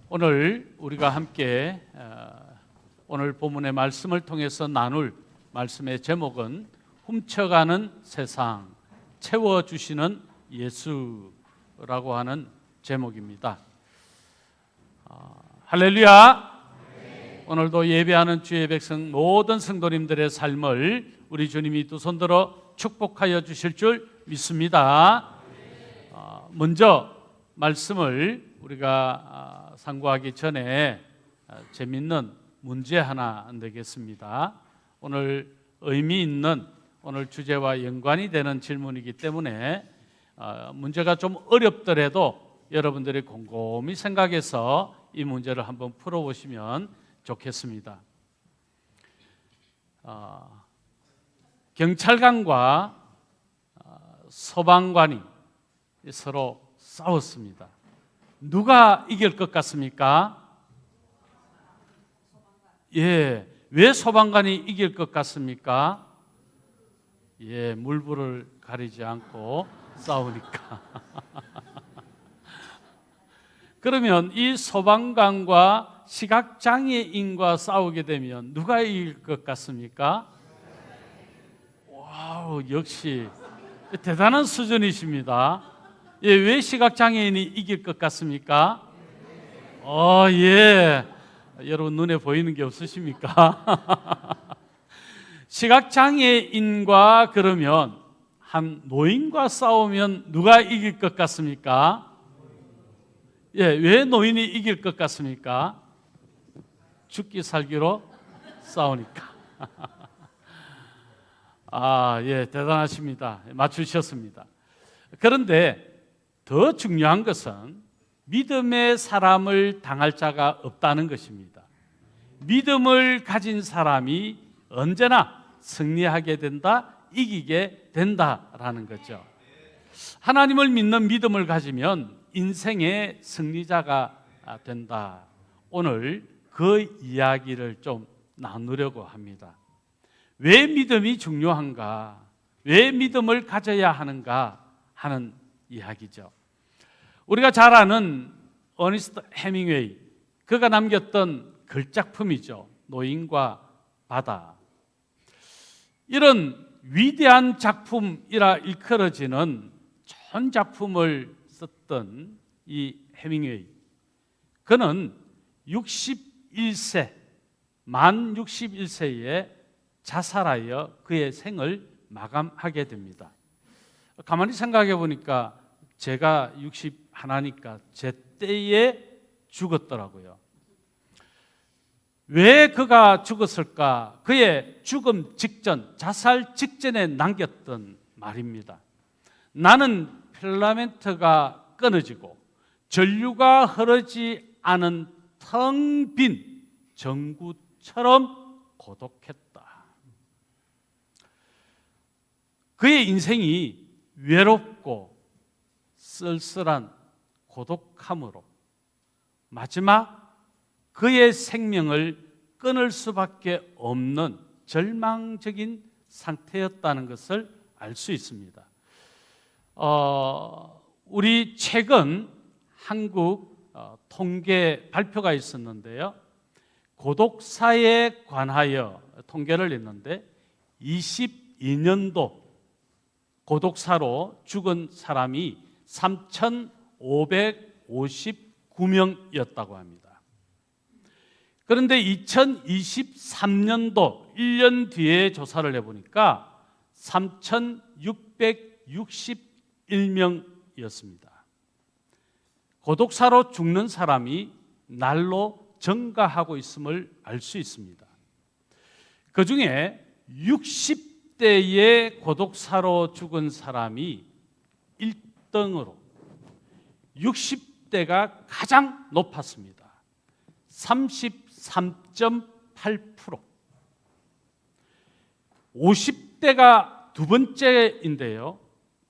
오늘 우리가 함께 오늘 본문의 말씀을 통해서 나눌 말씀의 제목은 훔쳐가는 세상, 채워주시는 예수라고 하는 제목입니다. 할렐루야! 오늘도 예배하는 주의 백성 모든 성도님들의 삶을 우리 주님이 두 손 들어 축복하여 주실 줄 믿습니다. 먼저 말씀을 우리가 상고하기 전에 재미있는 문제 하나 내겠습니다. 오늘 의미 있는 오늘 주제와 연관이 되는 질문이기 때문에 문제가 좀 어렵더라도 여러분들이 곰곰이 생각해서 이 문제를 한번 풀어보시면 좋겠습니다. 경찰관과 소방관이 서로 싸웠습니다. 누가 이길 것 같습니까? 왜 소방관이 이길 것 같습니까? 물불을 가리지 않고 싸우니까. 그러면 이 소방관과 시각장애인과 싸우게 되면 누가 이길 것 같습니까? 와우, 역시 대단한 수준이십니다. 왜 시각장애인이 이길 것 같습니까? 여러분 눈에 보이는 게 없으십니까? 시각장애인과 그러면 한 노인과 싸우면 누가 이길 것 같습니까? 왜 노인이 이길 것 같습니까? 죽기 살기로 싸우니까. 대단하십니다. 맞추셨습니다. 그런데 더 중요한 것은 믿음의 사람을 당할 자가 없다는 것입니다. 믿음을 가진 사람이 언제나 승리하게 된다, 이기게 된다라는 거죠. 하나님을 믿는 믿음을 가지면 인생의 승리자가 된다. 오늘 그 이야기를 좀 나누려고 합니다. 왜 믿음이 중요한가? 왜 믿음을 가져야 하는가 하는 이야기죠. 우리가 잘 아는 어니스트 해밍웨이, 그가 남겼던 글작품이죠. 노인과 바다. 이런 위대한 작품이라 일컬어지는 좋은 작품을 썼던 이 해밍웨이, 그는 만 61세에 자살하여 그의 생을 마감하게 됩니다. 가만히 생각해 보니까 제가 61니까 제 때에 죽었더라고요. 왜 그가 죽었을까? 그의 죽음 직전, 자살 직전에 남겼던 말입니다. 나는 필라멘트가 끊어지고 전류가 흐르지 않은 텅 빈 전구처럼 고독했다. 그의 인생이 외롭고 쓸쓸한 고독함으로 마지막 그의 생명을 끊을 수밖에 없는 절망적인 상태였다는 것을 알 수 있습니다. 우리 최근 한국 통계 발표가 있었는데요. 고독사에 관하여 통계를 냈는데 22년도 고독사로 죽은 사람이 3,559명이었다고 합니다. 그런데 2023년도 1년 뒤에 조사를 해보니까 3,661명이었습니다. 고독사로 죽는 사람이 날로 증가하고 있음을 알 수 있습니다. 그 중에 60대의 고독사로 죽은 사람이 1등으로 60대가 가장 높았습니다. 33.8%. 50대가 두 번째인데요.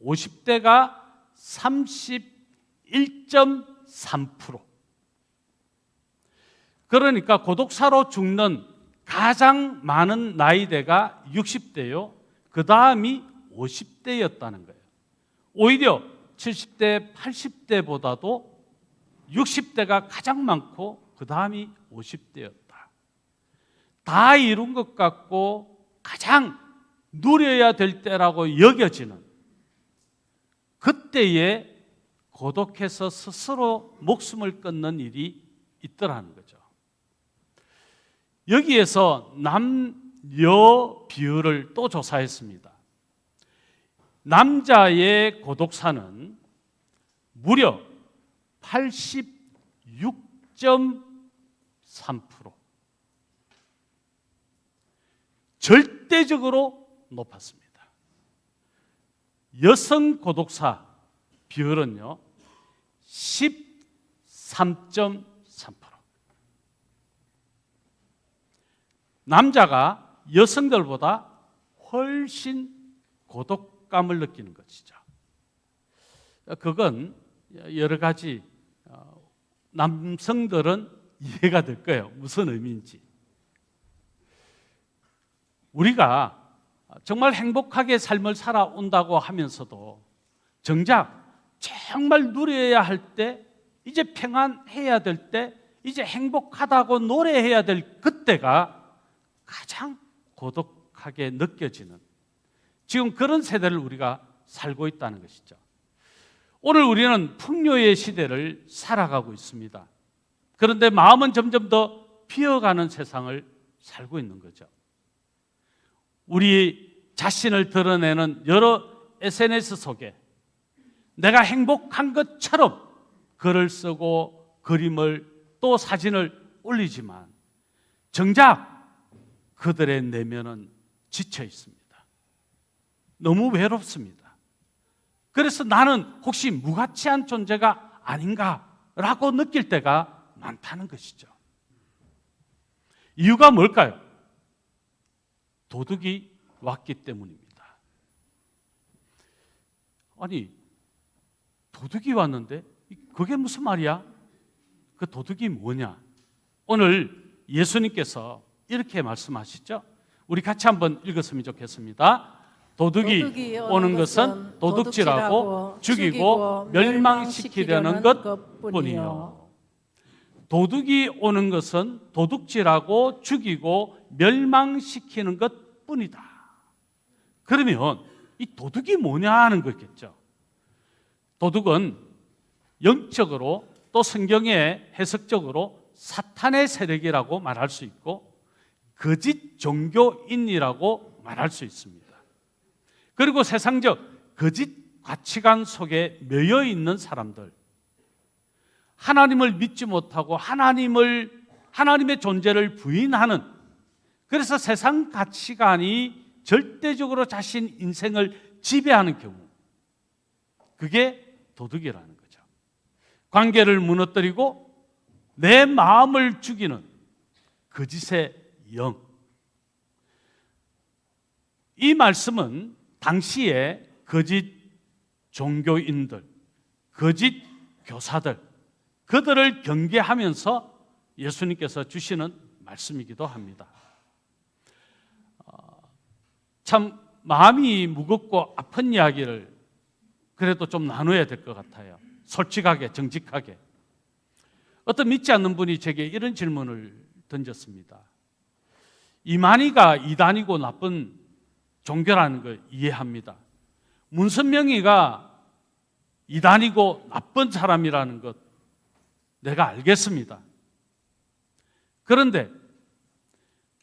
50대가 31.3%. 그러니까 고독사로 죽는 가장 많은 나이대가 60대요. 그 다음이 50대였다는 거예요. 오히려 70대, 80대보다도 60대가 가장 많고 그 다음이 50대였다. 다 이룬 것 같고 가장 누려야 될 때라고 여겨지는 그때에 고독해서 스스로 목숨을 끊는 일이 있더라는 거죠. 여기에서 남녀 비율을 또 조사했습니다. 남자의 고독사는 무려 86.3%. 절대적으로 높았습니다. 여성 고독사 비율은요 13.3%. 남자가 여성들보다 훨씬 고독감을 느끼는 것이죠. 그건 여러 가지 남성들은 이해가 될 거예요. 무슨 의미인지. 우리가 정말 행복하게 삶을 살아온다고 하면서도 정작 정말 누려야 할 때, 이제 평안해야 될 때, 이제 행복하다고 노래해야 될 그때가 가장 고독하게 느껴지는 지금 그런 세대를 우리가 살고 있다는 것이죠. 오늘 우리는 풍요의 시대를 살아가고 있습니다. 그런데 마음은 점점 더 비어가는 세상을 살고 있는 거죠. 우리 자신을 드러내는 여러 SNS 속에 내가 행복한 것처럼 글을 쓰고 그림을 또 사진을 올리지만 정작 그들의 내면은 지쳐 있습니다. 너무 외롭습니다. 그래서 나는 혹시 무가치한 존재가 아닌가라고 느낄 때가 많다는 것이죠. 이유가 뭘까요? 도둑이 왔기 때문입니다. 아니, 도둑이 왔는데 그게 무슨 말이야? 그 도둑이 뭐냐? 오늘 예수님께서 이렇게 말씀하시죠. 우리 같이 한번 읽었으면 좋겠습니다. 도둑이 오는 것은 도둑질하고 죽이고 멸망시키려는 것뿐이요. 도둑이 오는 것은 도둑질하고 죽이고 멸망시키는 것뿐이다. 그러면 이 도둑이 뭐냐 하는 거겠죠. 도둑은 영적으로 또 성경의 해석적으로 사탄의 세력이라고 말할 수 있고 거짓 종교인이라고 말할 수 있습니다. 그리고 세상적 거짓 가치관 속에 매여 있는 사람들, 하나님을 믿지 못하고 하나님의 존재를 부인하는, 그래서 세상 가치관이 절대적으로 자신 인생을 지배하는 경우, 그게 도둑이라는 거죠. 관계를 무너뜨리고 내 마음을 죽이는 거짓의 영. 이 말씀은 당시에 거짓 종교인들, 거짓 교사들, 그들을 경계하면서 예수님께서 주시는 말씀이기도 합니다. 참 마음이 무겁고 아픈 이야기를 그래도 좀 나눠야 될 것 같아요. 솔직하게, 정직하게. 어떤 믿지 않는 분이 제게 이런 질문을 던졌습니다. 이만희가 이단이고 나쁜 종교라는 걸 이해합니다. 문선명이가 이단이고 나쁜 사람이라는 것 내가 알겠습니다. 그런데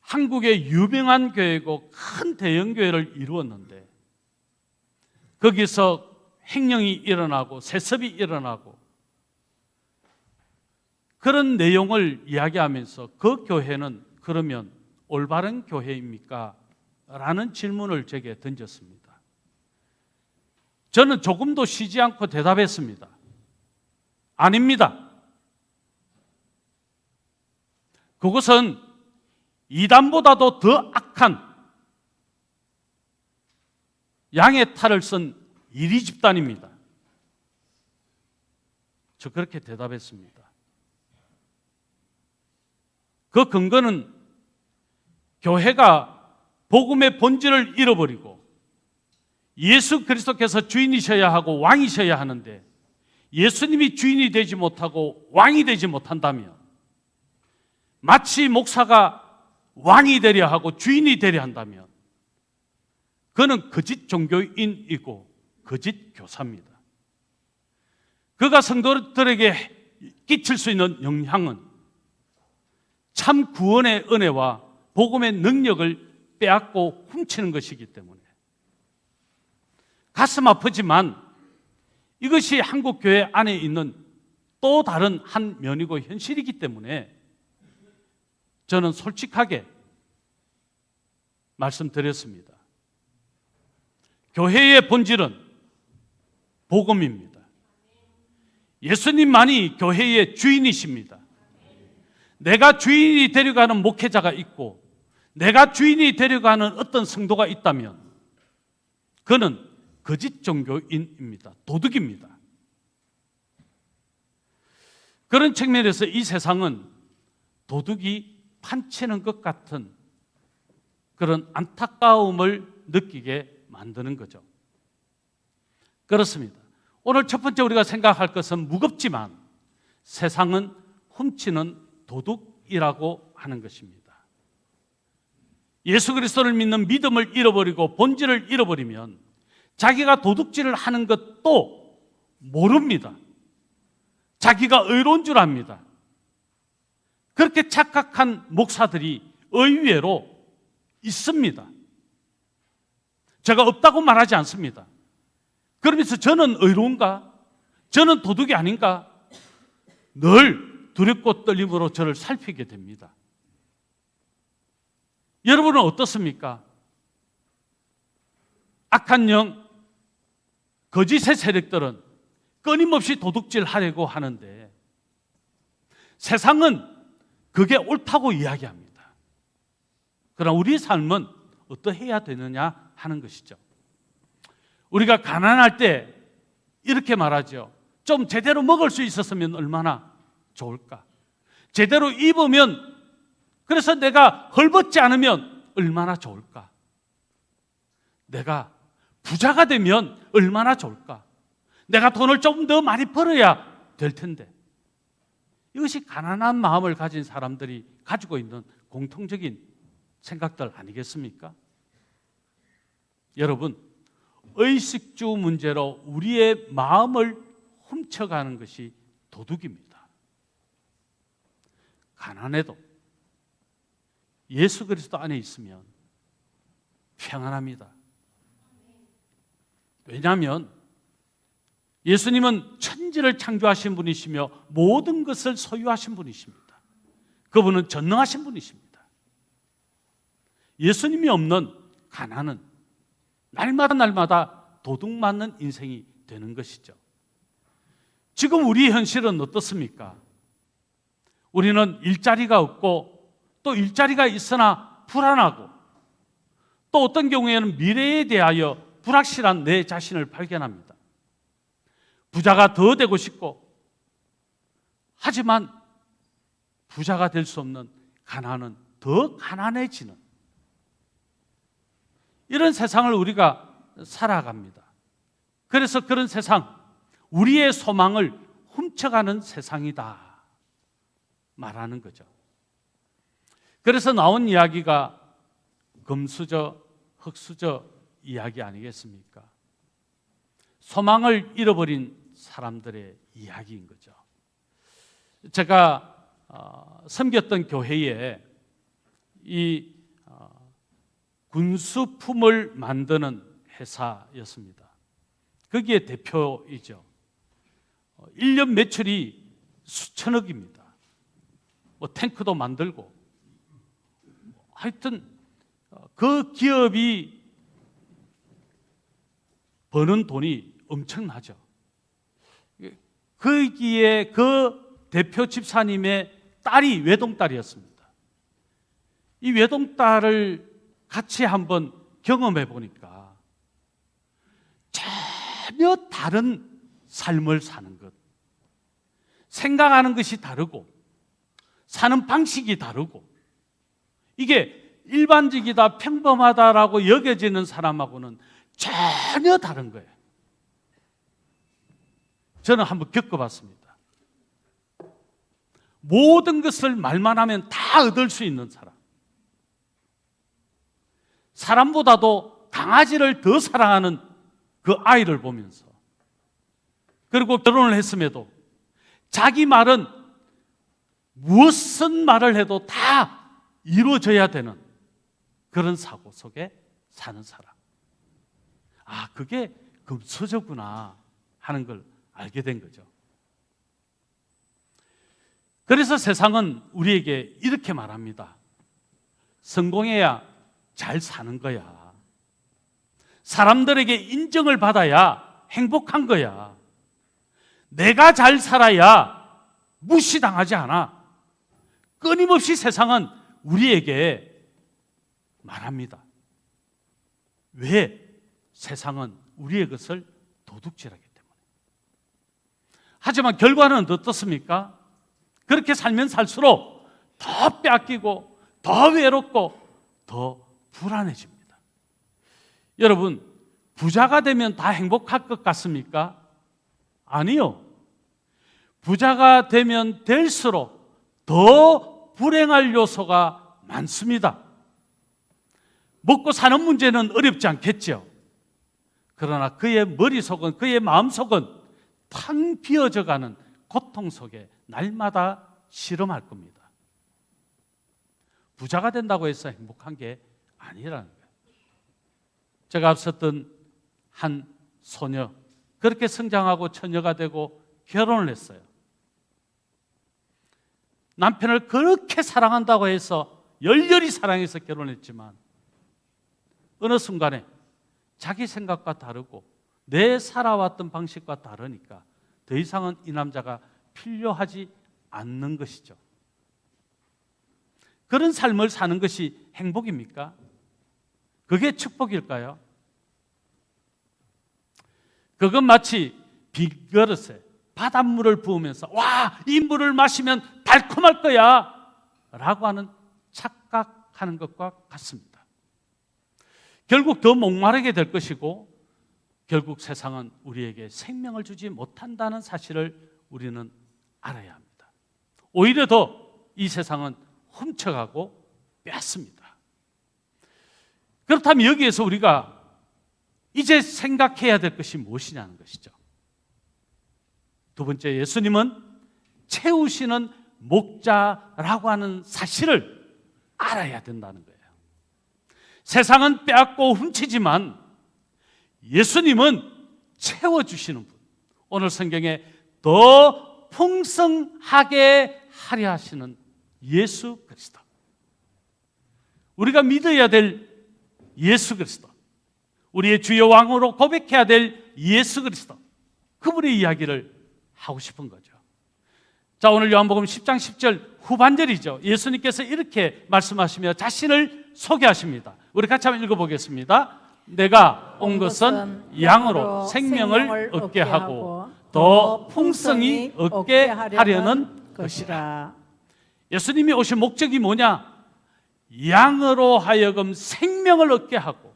한국의 유명한 교회고 큰 대형교회를 이루었는데 거기서 횡령이 일어나고 세습이 일어나고 그런 내용을 이야기하면서 그 교회는 그러면 올바른 교회입니까? 라는 질문을 제게 던졌습니다. 저는 조금도 쉬지 않고 대답했습니다. 아닙니다. 그것은 이단보다도 더 악한 양의 탈을 쓴 이리 집단입니다. 저 그렇게 대답했습니다. 그 근거는 교회가 복음의 본질을 잃어버리고 예수 그리스도께서 주인이셔야 하고 왕이셔야 하는데 예수님이 주인이 되지 못하고 왕이 되지 못한다면, 마치 목사가 왕이 되려 하고 주인이 되려 한다면 그는 거짓 종교인이고 거짓 교사입니다. 그가 성도들에게 끼칠 수 있는 영향은 참 구원의 은혜와 복음의 능력을 빼앗고 훔치는 것이기 때문에 가슴 아프지만 이것이 한국교회 안에 있는 또 다른 한 면이고 현실이기 때문에 저는 솔직하게 말씀드렸습니다. 교회의 본질은 복음입니다. 예수님만이 교회의 주인이십니다. 내가 주인이 되려가는 목회자가 있고 내가 주인이 되려가는 어떤 성도가 있다면 그는 거짓 종교인입니다. 도둑입니다. 그런 측면에서 이 세상은 도둑이 판치는 것 같은 그런 안타까움을 느끼게 만드는 거죠. 그렇습니다. 오늘 첫 번째 우리가 생각할 것은 무겁지만 세상은 훔치는 도둑이라고 하는 것입니다. 예수 그리스도를 믿는 믿음을 잃어버리고 본질을 잃어버리면 자기가 도둑질을 하는 것도 모릅니다. 자기가 의로운 줄 압니다. 그렇게 착각한 목사들이 의외로 있습니다. 제가 없다고 말하지 않습니다. 그러면서 저는 의로운가? 저는 도둑이 아닌가? 늘 두렵고 떨림으로 저를 살피게 됩니다. 여러분은 어떻습니까? 악한 영, 거짓의 세력들은 끊임없이 도둑질 하려고 하는데 세상은 그게 옳다고 이야기합니다. 그러나 우리 삶은 어떠해야 되느냐 하는 것이죠. 우리가 가난할 때 이렇게 말하죠. 좀 제대로 먹을 수 있었으면 얼마나 좋을까? 제대로 입으면, 그래서 내가 헐벗지 않으면 얼마나 좋을까? 내가 부자가 되면 얼마나 좋을까? 내가 돈을 좀 더 많이 벌어야 될 텐데. 이것이 가난한 마음을 가진 사람들이 가지고 있는 공통적인 생각들 아니겠습니까? 여러분, 의식주 문제로 우리의 마음을 훔쳐가는 것이 도둑입니다. 가난해도 예수 그리스도 안에 있으면 평안합니다. 왜냐하면 예수님은 천지를 창조하신 분이시며 모든 것을 소유하신 분이십니다. 그분은 전능하신 분이십니다. 예수님이 없는 가난은 날마다 도둑 맞는 인생이 되는 것이죠. 지금 우리 현실은 어떻습니까? 우리는 일자리가 없고 또 일자리가 있으나 불안하고 또 어떤 경우에는 미래에 대하여 불확실한 내 자신을 발견합니다. 부자가 더 되고 싶고 하지만 부자가 될 수 없는 가난은 더 가난해지는 이런 세상을 우리가 살아갑니다. 그래서 그런 세상, 우리의 소망을 훔쳐가는 세상이다 말하는 거죠. 그래서 나온 이야기가 금수저, 흙수저 이야기 아니겠습니까? 소망을 잃어버린 사람들의 이야기인 거죠. 제가 섬겼던 교회에 이 군수품을 만드는 회사였습니다. 거기에 대표이죠. 1년 매출이 수천억입니다. 뭐 탱크도 만들고 하여튼 그 기업이 버는 돈이 엄청나죠. 거기에 그 대표 집사님의 딸이 외동딸이었습니다. 이 외동딸을 같이 한번 경험해 보니까 전혀 다른 삶을 사는 것, 생각하는 것이 다르고 사는 방식이 다르고 이게 일반적이다, 평범하다라고 여겨지는 사람하고는 전혀 다른 거예요. 저는 한번 겪어봤습니다. 모든 것을 말만 하면 다 얻을 수 있는 사람, 사람보다도 강아지를 더 사랑하는 그 아이를 보면서, 그리고 결혼을 했음에도 자기 말은 무슨 말을 해도 다 이루어져야 되는 그런 사고 속에 사는 사람. 아, 그게 금수저구나 하는 걸 알게 된 거죠. 그래서 세상은 우리에게 이렇게 말합니다. 성공해야 잘 사는 거야. 사람들에게 인정을 받아야 행복한 거야. 내가 잘 살아야 무시당하지 않아. 끊임없이 세상은 우리에게 말합니다. 왜? 세상은 우리의 것을 도둑질하기 때문에. 하지만 결과는 어떻습니까? 그렇게 살면 살수록 더 빼앗기고 더 외롭고 더 불안해집니다. 여러분, 부자가 되면 다 행복할 것 같습니까? 아니요. 부자가 되면 될수록 더 불행할 요소가 많습니다. 먹고 사는 문제는 어렵지 않겠죠. 그러나 그의 머릿속은, 그의 마음속은 텅 비어져가는 고통 속에 날마다 실험할 겁니다. 부자가 된다고 해서 행복한 게 아니라는 거예요. 제가 앞섰던 한 소녀, 그렇게 성장하고 처녀가 되고 결혼을 했어요. 남편을 그렇게 사랑한다고 해서 열렬히 사랑해서 결혼했지만 어느 순간에 자기 생각과 다르고 내 살아왔던 방식과 다르니까 더 이상은 이 남자가 필요하지 않는 것이죠. 그런 삶을 사는 것이 행복입니까? 그게 축복일까요? 그건 마치 빈그릇에 바닷물을 부으면서 와, 이 물을 마시면 달콤할 거야 라고 하는 착각하는 것과 같습니다. 결국 더 목마르게 될 것이고 결국 세상은 우리에게 생명을 주지 못한다는 사실을 우리는 알아야 합니다. 오히려 더 이 세상은 훔쳐가고 뺏습니다. 그렇다면 여기에서 우리가 이제 생각해야 될 것이 무엇이냐는 것이죠. 두 번째, 예수님은 채우시는 목자라고 하는 사실을 알아야 된다는 거예요. 세상은 빼앗고 훔치지만 예수님은 채워주시는 분. 오늘 성경에 더 풍성하게 하려 하시는 예수 그리스도. 우리가 믿어야 될 예수 그리스도, 우리의 주여 왕으로 고백해야 될 예수 그리스도, 그분의 이야기를 하고 싶은 거죠. 자, 오늘 요한복음 10장 10절 후반절이죠. 예수님께서 이렇게 말씀하시며 자신을 소개하십니다. 우리 같이 한번 읽어보겠습니다. 내가 온 것은 양으로 생명을 얻게 하고 더 풍성히 얻게 하려는 것이라. 예수님이 오신 목적이 뭐냐? 양으로 하여금 생명을 얻게 하고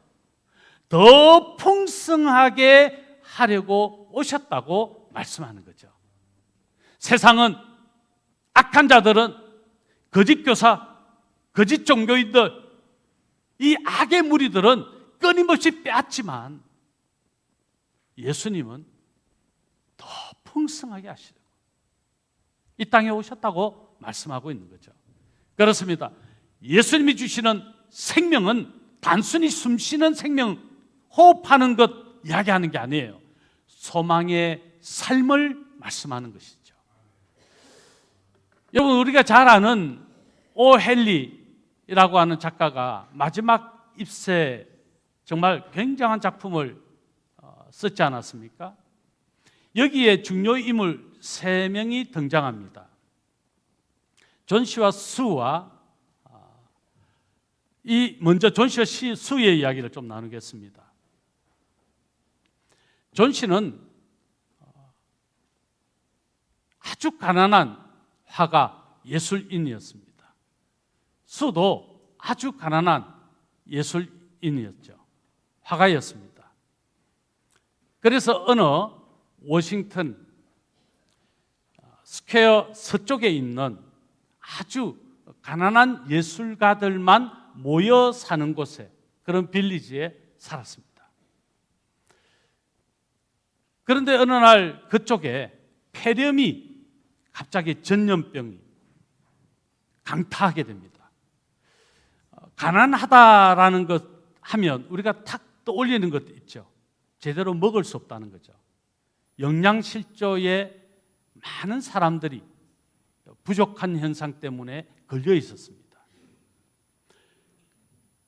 더 풍성하게 하려고 오셨다고 말씀하는 거죠. 세상은, 악한 자들은, 거짓 교사, 거짓 종교인들, 이 악의 무리들은 끊임없이 빼앗지만 예수님은 더 풍성하게 하시려고 이 땅에 오셨다고 말씀하고 있는 거죠. 그렇습니다. 예수님이 주시는 생명은 단순히 숨쉬는 생명, 호흡하는 것 이야기하는 게 아니에요. 소망의 삶을 말씀하는 것이죠. 여러분, 우리가 잘 아는 오 헨리라고 하는 작가가 마지막 입세 정말 굉장한 작품을 썼지 않았습니까? 여기에 중요 인물 3명이 등장합니다. 존 씨와 수와 먼저 존 씨와 수의 이야기를 좀 나누겠습니다. 존 씨는 아주 가난한 화가 예술인이었습니다. 수도 아주 가난한 예술인이었죠. 화가였습니다. 그래서 어느 워싱턴 스퀘어 서쪽에 있는 아주 가난한 예술가들만 모여 사는 곳에, 그런 빌리지에 살았습니다. 그런데 어느 날 그쪽에 폐렴이, 갑자기 전염병이 강타하게 됩니다. 가난하다라는 것 하면 우리가 탁 떠올리는 것도 있죠. 제대로 먹을 수 없다는 거죠. 영양실조에 많은 사람들이 부족한 현상 때문에 걸려 있었습니다.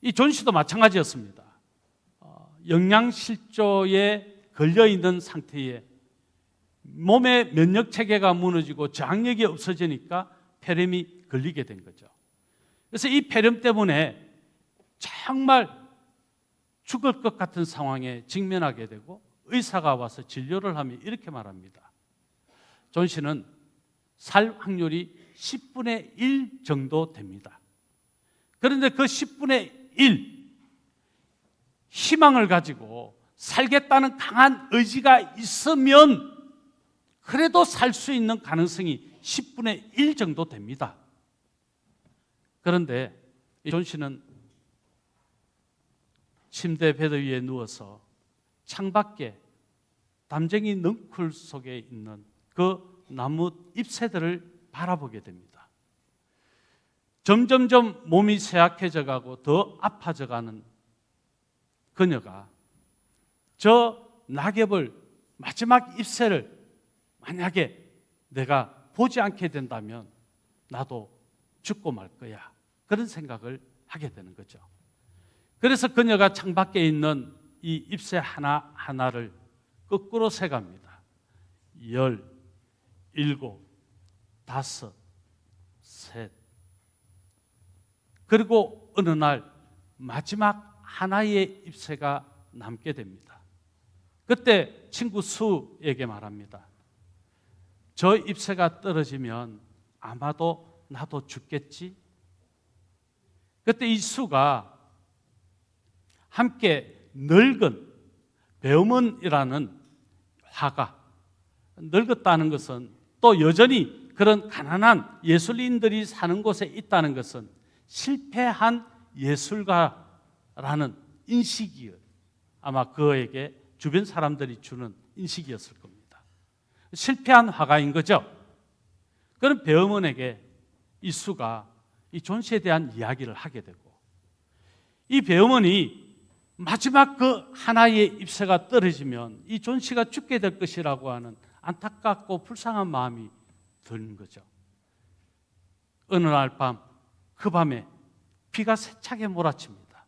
이 존 씨도 마찬가지였습니다. 영양실조에 걸려 있는 상태에 몸의 면역 체계가 무너지고 저항력이 없어지니까 폐렴이 걸리게 된 거죠. 그래서 이 폐렴 때문에 정말 죽을 것 같은 상황에 직면하게 되고, 의사가 와서 진료를 하면 이렇게 말합니다. 존 씨는 살 확률이 10분의 1 정도 됩니다. 그런데 그 10분의 1 희망을 가지고 살겠다는 강한 의지가 있으면 그래도 살 수 있는 가능성이 10분의 1 정도 됩니다. 그런데 존 씨는 침대 베드 위에 누워서 창밖에 담쟁이 넝쿨 속에 있는 그 나무 잎새들을 바라보게 됩니다. 점점점 몸이 쇠약해져 가고 더 아파져 가는 그녀가 저 낙엽을, 마지막 잎새를 만약에 내가 보지 않게 된다면 나도 죽고 말 거야, 그런 생각을 하게 되는 거죠. 그래서 그녀가 창밖에 있는 이 잎새 하나하나를 거꾸로 세갑니다. 10, 7, 5, 3. 그리고 어느 날 마지막 하나의 잎새가 남게 됩니다. 그때 친구 수에게 말합니다. 저 잎새가 떨어지면 아마도 나도 죽겠지? 그때 이 수가 함께 늙은 베어먼이라는 화가, 늙었다는 것은 또 여전히 그런 가난한 예술인들이 사는 곳에 있다는 것은 실패한 예술가라는 인식이 아마 그에게 주변 사람들이 주는 인식이었을 겁니다. 실패한 화가인 거죠. 그런 베어먼에게 이 수가 이 존 씨에 대한 이야기를 하게 되고, 이 베어먼이 마지막 그 하나의 잎새가 떨어지면 이 존 씨가 죽게 될 것이라고 하는 안타깝고 불쌍한 마음이 드는 거죠. 어느 날 밤, 그 밤에 비가 세차게 몰아칩니다.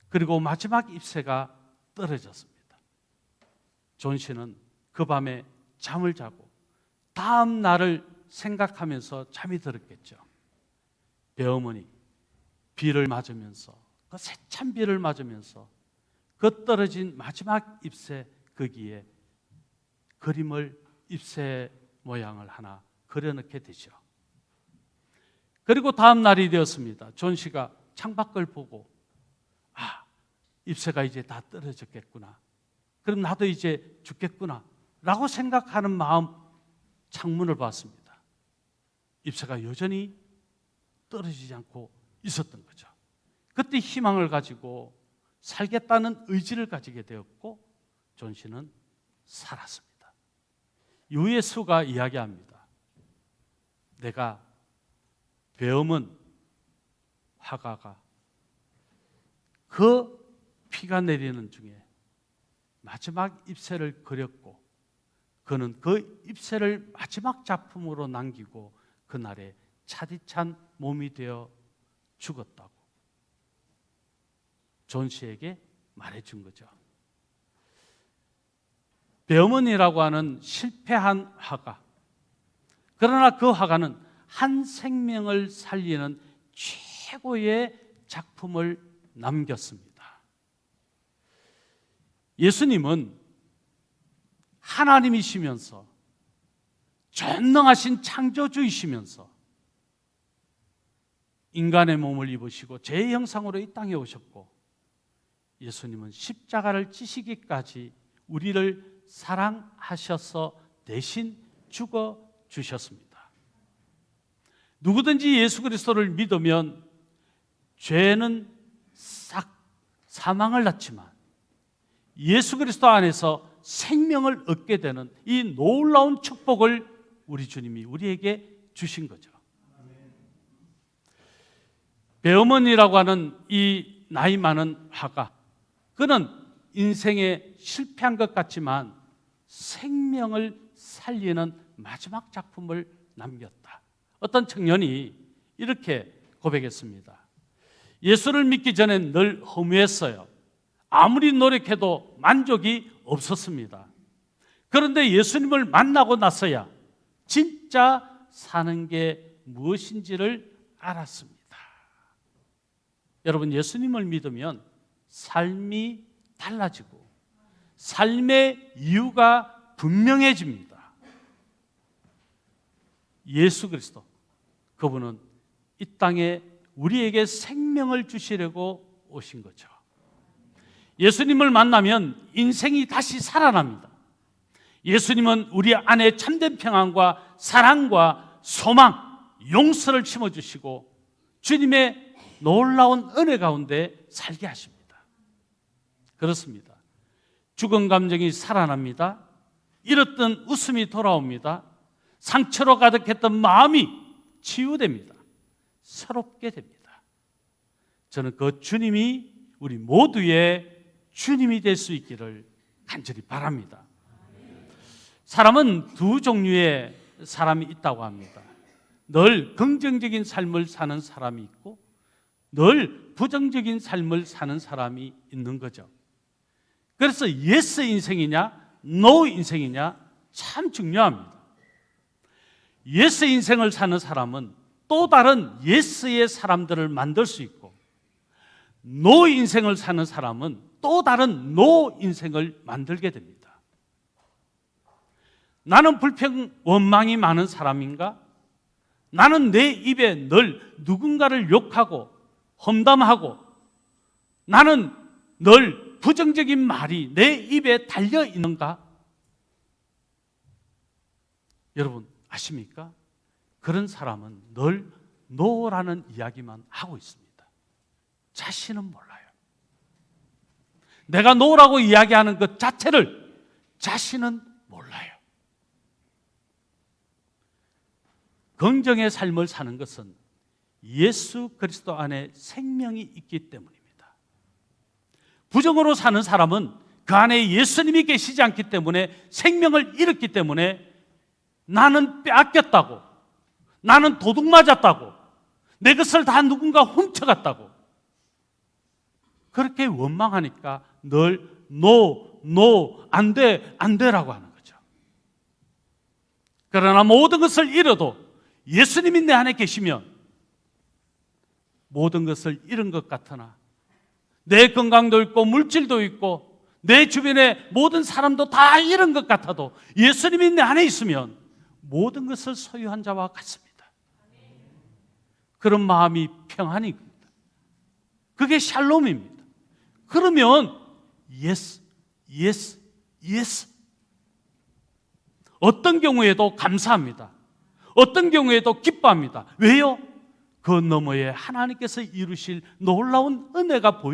그리고 마지막 잎새가 떨어졌습니다. 존 씨는 그 밤에 잠을 자고 다음 날을 생각하면서 잠이 들었겠죠. 베어먼이 비를 맞으면서, 그 세찬 비를 맞으면서 그 떨어진 마지막 잎새 거기에 그림을, 잎새 모양을 하나 그려넣게 되죠. 그리고 다음 날이 되었습니다. 존 씨가 창밖을 보고 잎새가 이제 다 떨어졌겠구나, 그럼 나도 이제 죽겠구나 라고 생각하는 마음, 창문을 봤습니다. 잎새가 여전히 떨어지지 않고 있었던 거죠. 그때 희망을 가지고 살겠다는 의지를 가지게 되었고 존 씨는 살았습니다. 유예수가 이야기합니다. 내가 베어먼 화가가 그 피가 내리는 중에 마지막 잎새를 그렸고, 그는 그 잎새를 마지막 작품으로 남기고 그날에 차디찬 몸이 되어 죽었다고 존 씨에게 말해준 거죠. 베어먼이라고 하는 실패한 화가, 그러나 그 화가는 한 생명을 살리는 최고의 작품을 남겼습니다. 예수님은 하나님이시면서 전능하신 창조주이시면서 인간의 몸을 입으시고 제 형상으로 이 땅에 오셨고, 예수님은 십자가를 지시기까지 우리를 사랑하셔서 대신 죽어 주셨습니다. 누구든지 예수 그리스도를 믿으면 죄는 싹 사망을 낳지만 예수 그리스도 안에서 생명을 얻게 되는 이 놀라운 축복을 우리 주님이 우리에게 주신 거죠. 배어먼이라고 하는 이 나이 많은 화가, 그는 인생에 실패한 것 같지만 생명을 살리는 마지막 작품을 남겼다. 어떤 청년이 이렇게 고백했습니다. 예수를 믿기 전엔 늘 허무했어요. 아무리 노력해도 만족이 없었습니다. 그런데 예수님을 만나고 나서야 진짜 사는 게 무엇인지를 알았습니다. 여러분, 예수님을 믿으면 삶이 달라지고 삶의 이유가 분명해집니다. 예수 그리스도, 그분은 이 땅에 우리에게 생명을 주시려고 오신 거죠. 예수님을 만나면 인생이 다시 살아납니다. 예수님은 우리 안에 참된 평안과 사랑과 소망, 용서를 심어주시고 주님의 놀라운 은혜 가운데 살게 하십니다. 그렇습니다. 죽은 감정이 살아납니다. 잃었던 웃음이 돌아옵니다. 상처로 가득했던 마음이 치유됩니다. 새롭게 됩니다. 저는 그 주님이 우리 모두의 주님이 될 수 있기를 간절히 바랍니다. 사람은 두 종류의 사람이 있다고 합니다. 늘 긍정적인 삶을 사는 사람이 있고 늘 부정적인 삶을 사는 사람이 있는 거죠. 그래서 예스 인생이냐 노 인생이냐 참 중요합니다. 예스 인생을 사는 사람은 또 다른 예스의 사람들을 만들 수 있고, 노 인생을 사는 사람은 또 다른 노 인생을 만들게 됩니다. 나는 불평, 원망이 많은 사람인가? 나는 내 입에 늘 누군가를 욕하고 험담하고 나는 늘 부정적인 말이 내 입에 달려 있는가? 여러분 아십니까? 그런 사람은 늘 노라는 이야기만 하고 있습니다. 자신은 몰라요. 내가 노라고 이야기하는 것 자체를 자신은 몰라요. 긍정의 삶을 사는 것은 예수 그리스도 안에 생명이 있기 때문입니다. 부정으로 사는 사람은 그 안에 예수님이 계시지 않기 때문에, 생명을 잃었기 때문에 나는 빼앗겼다고, 나는 도둑 맞았다고, 내 것을 다 누군가 훔쳐갔다고 그렇게 원망하니까 늘 안 돼라고 하는 거죠. 그러나 모든 것을 잃어도 예수님이 내 안에 계시면 모든 것을 잃은 것 같으나 내 건강도 있고 물질도 있고 내 주변의 모든 사람도 다 잃은 것 같아도 예수님이 내 안에 있으면 모든 것을 소유한 자와 같습니다. 그런 마음이 평안입니다. 그게 샬롬입니다. 그러면 yes. 어떤 경우에도 감사합니다. 어떤 경우에도 기뻐합니다. 왜요? 그 너머에 하나님께서 이루실 놀라운 은혜가 보이기